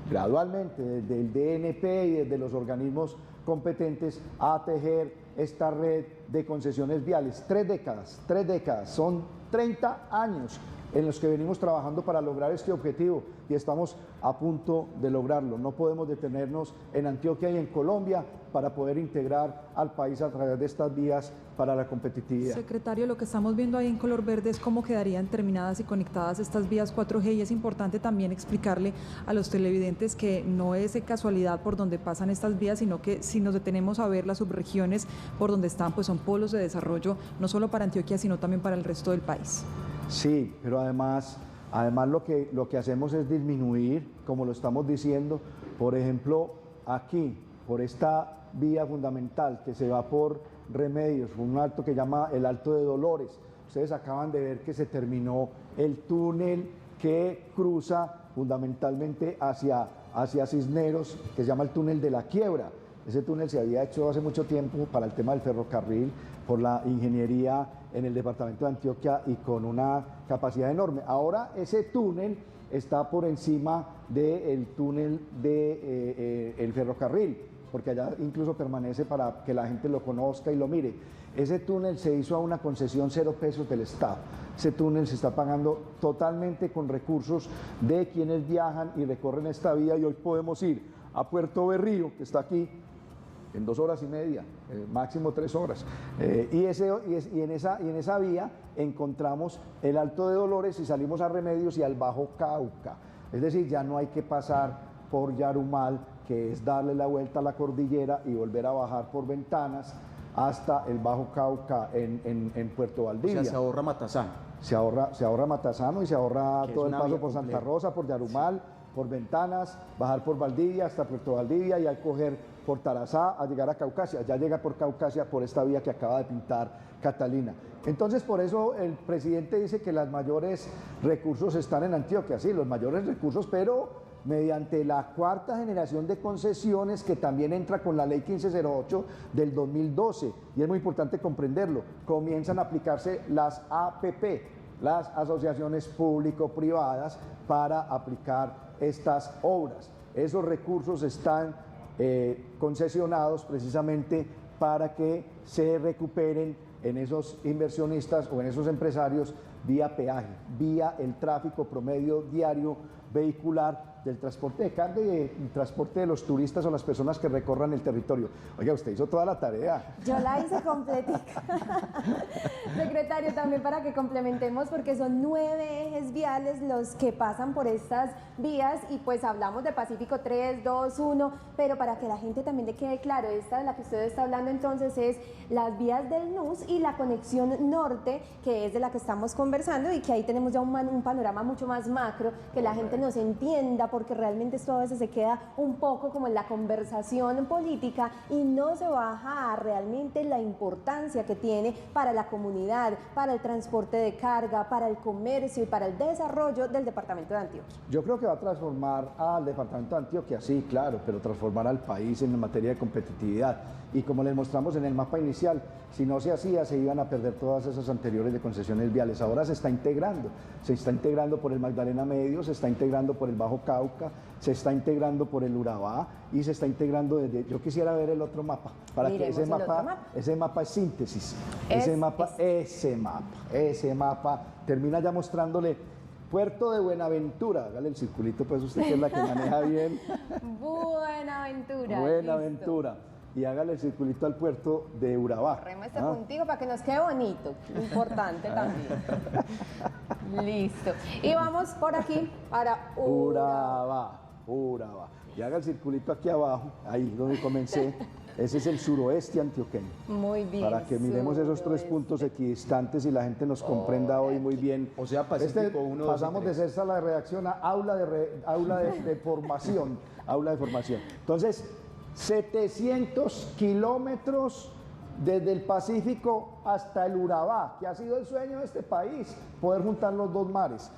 gradualmente desde el DNP y desde los organismos competentes a tejer esta red de concesiones viales. 3 décadas, son 30 años en los que venimos trabajando para lograr este objetivo, y estamos a punto de lograrlo. No podemos detenernos en Antioquia y en Colombia para poder integrar al país a través de estas vías para la competitividad.
Secretario, lo que estamos viendo ahí en color verde es cómo quedarían terminadas y conectadas estas vías 4G, y es importante también explicarle a los televidentes que no es de casualidad por donde pasan estas vías, sino que si nos detenemos a ver las subregiones por donde están, pues son polos de desarrollo, no solo para Antioquia, sino también para el resto del país.
Sí, pero además lo que hacemos es disminuir, como lo estamos diciendo, por ejemplo, aquí, por esta vía fundamental que se va por Remedios, un alto que llama el Alto de Dolores. Ustedes acaban de ver que se terminó el túnel que cruza fundamentalmente hacia Cisneros, que se llama el túnel de la Quiebra. Ese túnel se había hecho hace mucho tiempo para el tema del ferrocarril, por la ingeniería en el departamento de Antioquia y con una capacidad enorme. Ahora ese túnel está por encima del túnel del ferrocarril, porque allá incluso permanece para que la gente lo conozca y lo mire. Ese túnel se hizo a una concesión 0 pesos del Estado. Ese túnel se está pagando totalmente con recursos de quienes viajan y recorren esta vía, y hoy podemos ir a Puerto Berrío, que está aquí, en 2 horas y media, máximo 3 horas. Y en esa vía encontramos el Alto de Dolores y salimos a Remedios y al Bajo Cauca. Es decir, ya no hay que pasar por Yarumal, que es darle la vuelta a la cordillera y volver a bajar por Ventanas hasta el Bajo Cauca en Puerto Valdivia.
O sea, se ahorra Matazán.
Se ahorra Matazano y se ahorra todo el paso por Santa Rosa, por Yarumal, por Ventanas, bajar por Valdivia hasta Puerto Valdivia y al coger por Tarazá a llegar a Caucasia, ya llega por Caucasia por esta vía que acaba de pintar Catalina. Entonces, por eso el presidente dice que los mayores recursos están en Antioquia, sí, los mayores recursos, pero mediante la cuarta generación de concesiones que también entra con la ley 1508 del 2012, y es muy importante comprenderlo, comienzan a aplicarse las APP, las asociaciones público-privadas, para aplicar estas obras. Esos recursos están concesionados precisamente para que se recuperen en esos inversionistas o en esos empresarios vía peaje, vía el tráfico promedio diario vehicular del transporte de carga y del transporte de los turistas o las personas que recorran el territorio. Oiga, usted hizo toda la tarea.
Yo la hice completica. Secretario, también para que complementemos, porque son 9 ejes viales los que pasan por estas vías y pues hablamos de Pacífico 3, 2, 1, pero para que la gente también le quede claro, esta de la que usted está hablando entonces es las vías del NUS y la conexión norte, que es de la que estamos conversando y que ahí tenemos ya un panorama mucho más macro, que la gente nos entienda, porque realmente esto a veces se queda un poco como en la conversación política y no se baja a realmente la importancia que tiene para la comunidad, para el transporte de carga, para el comercio y para el desarrollo del departamento de Antioquia.
Yo creo que va a transformar al departamento de Antioquia, sí, claro, pero transformar al país en materia de competitividad. Y como les mostramos en el mapa inicial, si no se hacía, se iban a perder todas esas anteriores de concesiones viales. Ahora se está integrando por el Magdalena Medio, se está integrando por el Bajo Cauca, se está integrando por el Urabá y se está integrando desde... Yo quisiera ver el otro mapa, para
Miremos
que ese mapa es síntesis, ese mapa termina ya mostrándole Puerto de Buenaventura, hágale el circulito pues usted que es la que maneja bien.
Buenaventura.
Buenaventura. Y hágale el circulito al puerto de Urabá.
Corremos este puntico para que nos quede bonito, importante también. Listo. Y vamos por aquí para
Urabá. Y haga el circulito aquí abajo, ahí donde comencé. Ese es el suroeste antioqueño.
Muy bien.
Para que miremos esos 3 puntos equidistantes y la gente nos comprenda hoy muy bien.
O sea, Pacífico 1, 2 y
pasamos de
3.
ser sala de redacción a aula de formación. Aula de formación. Entonces, 700 kilómetros desde el Pacífico hasta el Urabá, que ha sido el sueño de este país, poder juntar los 2 mares.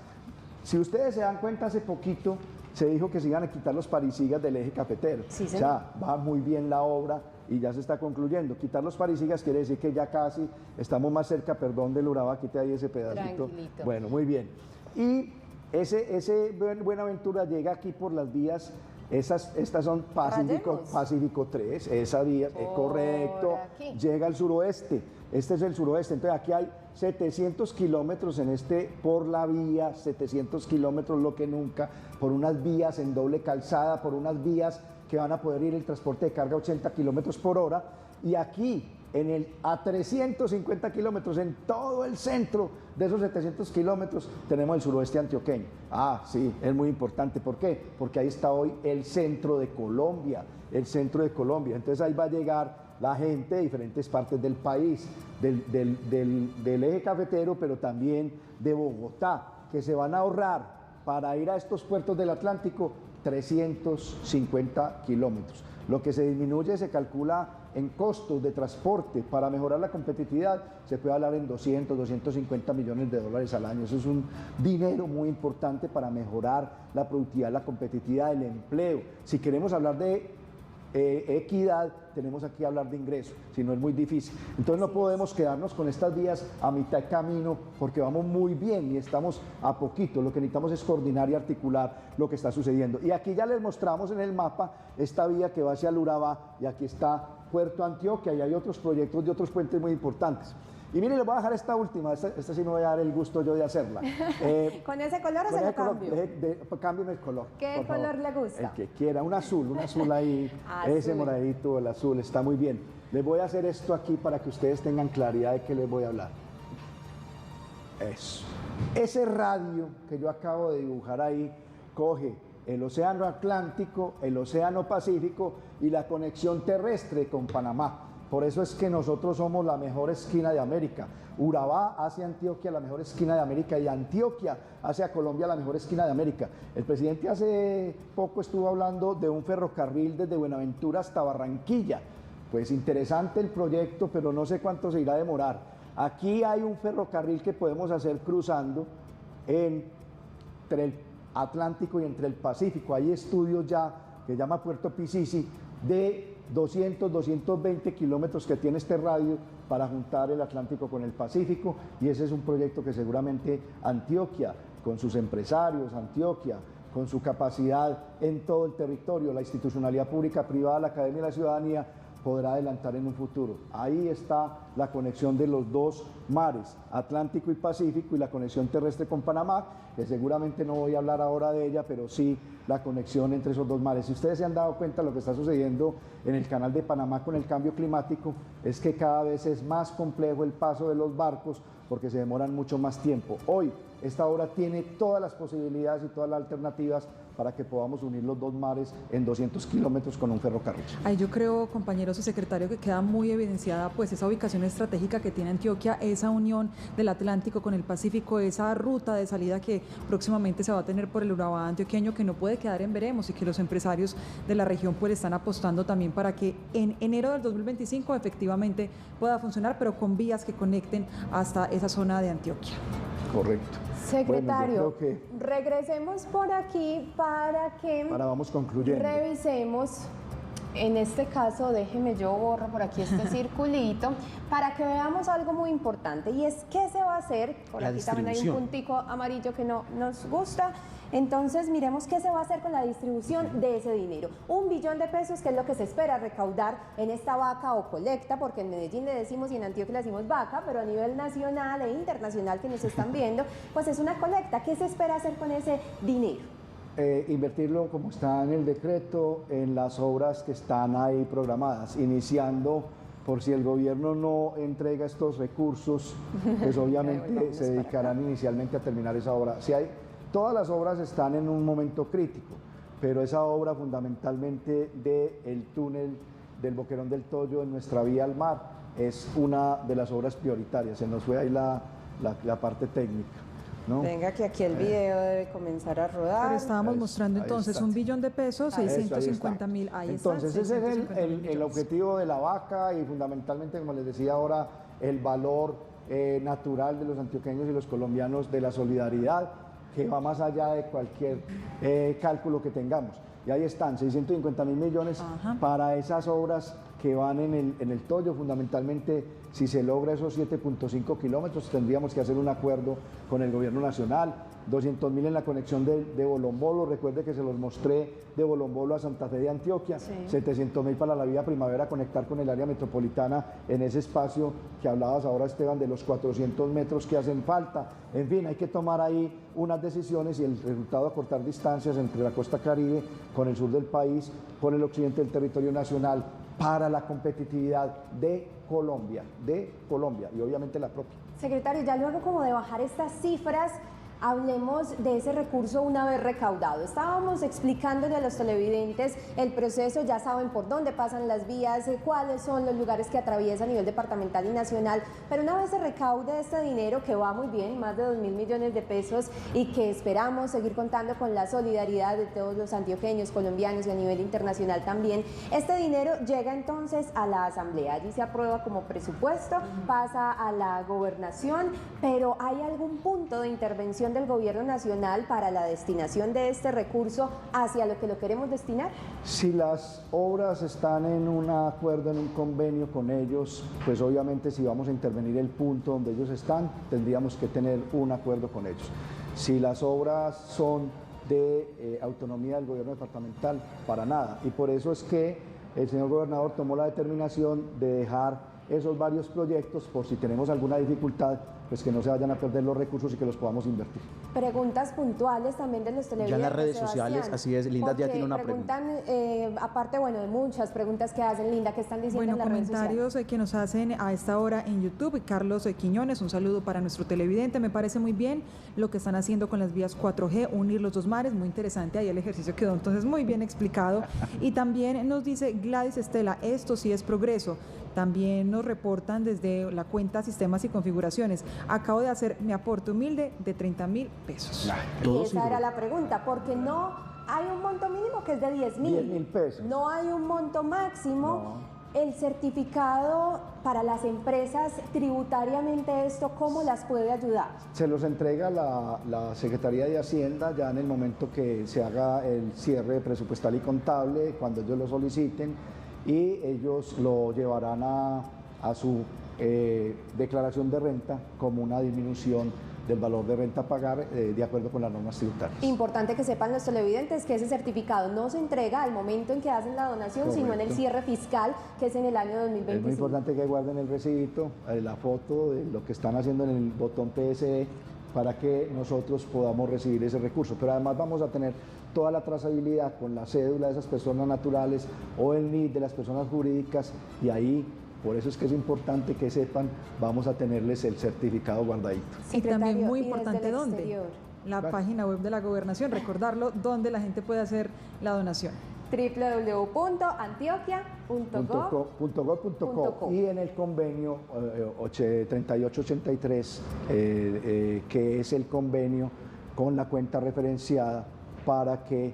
Si ustedes se dan cuenta, hace poquito se dijo que se iban a quitar los parisigas del eje cafetero.
Sí,
o sea, va muy bien la obra y ya se está concluyendo. Quitar los parisigas quiere decir que ya casi estamos más cerca, perdón, del Urabá, quite ahí ese pedacito.
Tranquilito.
Bueno, muy bien. Y ese Buenaventura llega aquí por las vías. Estas son Pacífico 3, esa vía, correcto,
aquí.
llega al suroeste, este es el suroeste, entonces aquí hay 700 kilómetros por la vía, 700 kilómetros lo que nunca, por unas vías en doble calzada, por unas vías que van a poder ir el transporte de carga a 80 kilómetros por hora, y aquí a 350 kilómetros, en todo el centro de esos 700 kilómetros, tenemos el suroeste antioqueño. Ah, sí, es muy importante. ¿Por qué? Porque ahí está hoy el centro de Colombia, Entonces ahí va a llegar la gente de diferentes partes del país, del eje cafetero, pero también de Bogotá, que se van a ahorrar para ir a estos puertos del Atlántico 350 kilómetros. Lo que se disminuye se calcula en costos de transporte. Para mejorar la competitividad se puede hablar en 250 millones de dólares al año. Eso es un dinero muy importante para mejorar la productividad, la competitividad, el empleo. Si queremos hablar de equidad, tenemos aquí que hablar de ingresos, si no es muy difícil. Entonces no podemos quedarnos con estas vías a mitad de camino porque vamos muy bien y estamos a poquito. Lo que necesitamos es coordinar y articular lo que está sucediendo. Y aquí ya les mostramos en el mapa esta vía que va hacia el Urabá y aquí está Puerto Antioquia y hay otros proyectos de otros puentes muy importantes. Y miren, les voy a dejar esta última, esta sí me voy a dar el gusto yo de hacerla.
¿Con ese color o se lo cambio?
Cámbiame el color.
¿Qué color le gusta?
El que quiera, un azul ahí, ese moradito, el azul, está muy bien. Les voy a hacer esto aquí para que ustedes tengan claridad de qué les voy a hablar. Eso. Ese radio que yo acabo de dibujar ahí, coge el océano Atlántico, el océano Pacífico y la conexión terrestre con Panamá. Por eso es que nosotros somos la mejor esquina de América. Urabá hace a Antioquia la mejor esquina de América y Antioquia hace a Colombia la mejor esquina de América. El presidente hace poco estuvo hablando de un ferrocarril desde Buenaventura hasta Barranquilla. Pues interesante el proyecto, pero no sé cuánto se irá a demorar. Aquí hay un ferrocarril que podemos hacer cruzando entre el Atlántico y entre el Pacífico. Hay estudios ya que se llama Puerto Pichichi de 200, 220 kilómetros que tiene este radio para juntar el Atlántico con el Pacífico, y ese es un proyecto que seguramente Antioquia, con sus empresarios, Antioquia, con su capacidad en todo el territorio, la institucionalidad pública, privada, la academia y la ciudadanía, podrá adelantar en un futuro. Ahí está la conexión de los dos mares, Atlántico y Pacífico, y la conexión terrestre con Panamá, que seguramente no voy a hablar ahora de ella, pero sí la conexión entre esos dos mares. Si ustedes se han dado cuenta de lo que está sucediendo en el canal de Panamá con el cambio climático, es que cada vez es más complejo el paso de los barcos porque se demoran mucho más tiempo. Hoy, esta obra tiene todas las posibilidades y todas las alternativas para que podamos unir los dos mares en 200 kilómetros con un ferrocarril.
Ahí yo creo, compañeros y secretario, que queda muy evidenciada pues esa ubicación estratégica que tiene Antioquia, esa unión del Atlántico con el Pacífico, esa ruta de salida que próximamente se va a tener por el Urabá antioqueño, que no puede quedar en veremos, y que los empresarios de la región pues están apostando también para que en enero del 2025 efectivamente pueda funcionar, pero con vías que conecten hasta esa zona de Antioquia.
Correcto.
Secretario,
bueno, yo creo que
regresemos por aquí para que
ahora vamos concluyendo.
revisemos. En este caso, déjeme yo borro por aquí este circulito para que veamos algo muy importante, y es qué se va a hacer. Por
La
aquí también hay un
distribución.
puntico amarillo que no nos gusta. Entonces miremos qué se va a hacer con la distribución de ese dinero. 1 billón de pesos, que es lo que se espera recaudar en esta vaca o colecta, porque en Medellín le decimos y en Antioquia le decimos vaca, pero a nivel nacional e internacional que nos están viendo, pues es una colecta. ¿Qué se espera hacer con ese dinero?
Invertirlo, como está en el decreto, en las obras que están ahí programadas, iniciando, por si el gobierno no entrega estos recursos, pues obviamente se dedicarán inicialmente a terminar esa obra. Todas las obras están en un momento crítico, pero esa obra fundamentalmente del túnel del Boquerón del Toyo en nuestra vía al mar es una de las obras prioritarias. Se nos fue ahí la parte técnica, ¿no?
Venga, que aquí el video debe comenzar a rodar.
Pero estábamos
Ahí
mostrando
está.
entonces 1 billón de pesos,
Eso, ahí está.
650.000, ahí está.
Entonces ese es el objetivo de la vaca, y fundamentalmente, como les decía ahora, el valor natural de los antioqueños y los colombianos de la solidaridad, que va más allá de cualquier cálculo que tengamos. Y ahí están, 650.000 millones para esas obras que van en el Toyo. Fundamentalmente, si se logra esos 7.5 kilómetros, tendríamos que hacer un acuerdo con el gobierno nacional. 200.000 en la conexión de Bolombolo, recuerde que se los mostré de Bolombolo a Santa Fe de Antioquia, sí. 700.000 para la vía Primavera, conectar con el área metropolitana en ese espacio que hablabas ahora, Esteban, de los 400 metros que hacen falta. En fin, hay que tomar ahí unas decisiones, y el resultado, acortar distancias entre la costa caribe con el sur del país, con el occidente del territorio nacional, para la competitividad de Colombia y obviamente la propia.
Secretario, ya luego como de bajar estas cifras, hablemos de ese recurso una vez recaudado. Estábamos explicándole a los televidentes el proceso, ya saben por dónde pasan las vías, cuáles son los lugares que atraviesa a nivel departamental y nacional, pero una vez se recaude este dinero, que va muy bien, más de 2.000 millones de pesos, y que esperamos seguir contando con la solidaridad de todos los antioqueños, colombianos y a nivel internacional también, este dinero llega entonces a la Asamblea, allí se aprueba como presupuesto, pasa a la gobernación, pero ¿hay algún punto de intervención del gobierno nacional para la destinación de este recurso hacia lo que lo queremos destinar?
Si las obras están en un acuerdo, en un convenio con ellos, pues obviamente si vamos a intervenir el punto donde ellos están, tendríamos que tener un acuerdo con ellos. Si las obras son de autonomía del gobierno departamental, para nada. Y por eso es que el señor gobernador tomó la determinación de dejar esos varios proyectos, por si tenemos alguna dificultad, pues que no se vayan a perder los recursos y que los podamos invertir.
Preguntas puntuales también de los televidentes.
Ya en las redes
Sebastián,
sociales, así es, Linda ya
porque
tiene una pregunta.
preguntan, aparte, bueno, de muchas preguntas que hacen, Linda, que están diciendo
Bueno,
en las redes sociales.
comentarios que nos hacen a esta hora en YouTube. Carlos Quiñones, un saludo para nuestro televidente. Me parece muy bien lo que están haciendo con las vías 4G, unir los dos mares, muy interesante. Ahí el ejercicio quedó entonces muy bien explicado. Y también nos dice Gladys Estela, esto sí es progreso. También nos reportan desde la cuenta Sistemas y Configuraciones. Acabo de hacer mi aporte humilde de 30.000 pesos.
Y esa era la pregunta, porque no hay un monto mínimo que es de 10.000.
10.000 pesos.
No hay un monto máximo.
No.
El certificado para las empresas, tributariamente esto, ¿cómo las puede ayudar?
Se los entrega la Secretaría de Hacienda ya en el momento que se haga el cierre presupuestal y contable, cuando ellos lo soliciten, y ellos lo llevarán a su declaración de renta como una disminución del valor de renta a pagar de acuerdo con las normas tributarias.
Importante que sepan los televidentes que ese certificado no se entrega al momento en que hacen la donación, sino en el
Correcto.
cierre fiscal, que es en el año 2025.
Es muy importante que guarden el recibito, la foto de lo que están haciendo en el botón PSE para que nosotros podamos recibir ese recurso. Pero además vamos a tener toda la trazabilidad con la cédula de esas personas naturales o el NID de las personas jurídicas, y ahí, por eso es que es importante que sepan, vamos a tenerles el certificado guardadito.
Y también
Secretario,
muy
y desde
importante
el
dónde.
exterior.
La
Claro.
página web de la Gobernación, recordarlo, donde la gente puede hacer la donación.
www.antioquia.gov.co.
Y en el convenio 3883, que es el convenio con la cuenta referenciada para que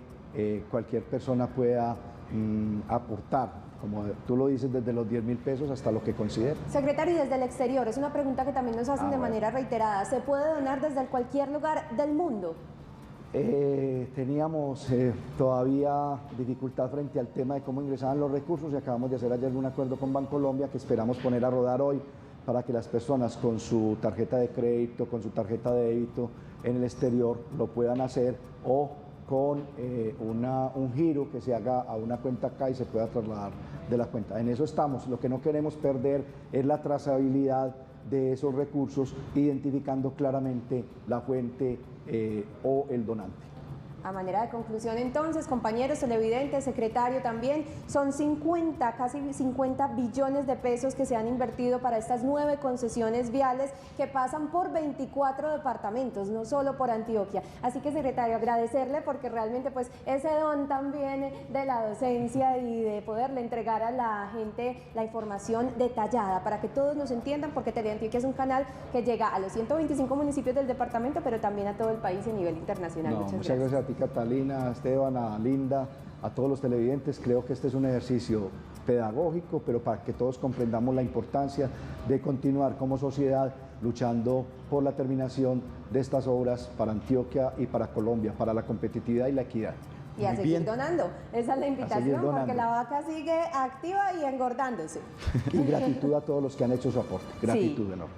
cualquier persona pueda aportar, como tú lo dices, desde los 10.000 pesos hasta lo que considere.
Secretario, y desde el exterior, es una pregunta que también nos hacen de
Bueno.
manera reiterada. ¿Se puede donar desde cualquier lugar del mundo?
Teníamos todavía dificultad frente al tema de cómo ingresaban los recursos, y acabamos de hacer ayer un acuerdo con Bancolombia que esperamos poner a rodar hoy para que las personas con su tarjeta de crédito, con su tarjeta de débito en el exterior lo puedan hacer, o con un giro que se haga a una cuenta acá y se pueda trasladar de la cuenta. En eso estamos. Lo que no queremos perder es la trazabilidad de esos recursos, identificando claramente la fuente o el donante.
A manera de conclusión, entonces, compañeros televidentes, secretario también, son 50, casi 50 billones de pesos que se han invertido para estas 9 concesiones viales que pasan por 24 departamentos, no solo por Antioquia. Así que, secretario, agradecerle porque realmente pues ese don también de la docencia y de poderle entregar a la gente la información detallada para que todos nos entiendan, porque Teleantioquia es un canal que llega a los 125 municipios del departamento, pero también a todo el país a nivel internacional.
No,
Muchas
muchas gracias a ti, Catalina, a Esteban, a Linda, a todos los televidentes. Creo que este es un ejercicio pedagógico, pero para que todos comprendamos la importancia de continuar como sociedad luchando por la terminación de estas obras para Antioquia y para Colombia, para la competitividad y la equidad.
Y a
Muy
seguir
bien.
donando. Esa es la invitación,
donando.
porque la vaca sigue activa y engordándose.
Y gratitud a todos los que han hecho su aporte. Gratitud enorme.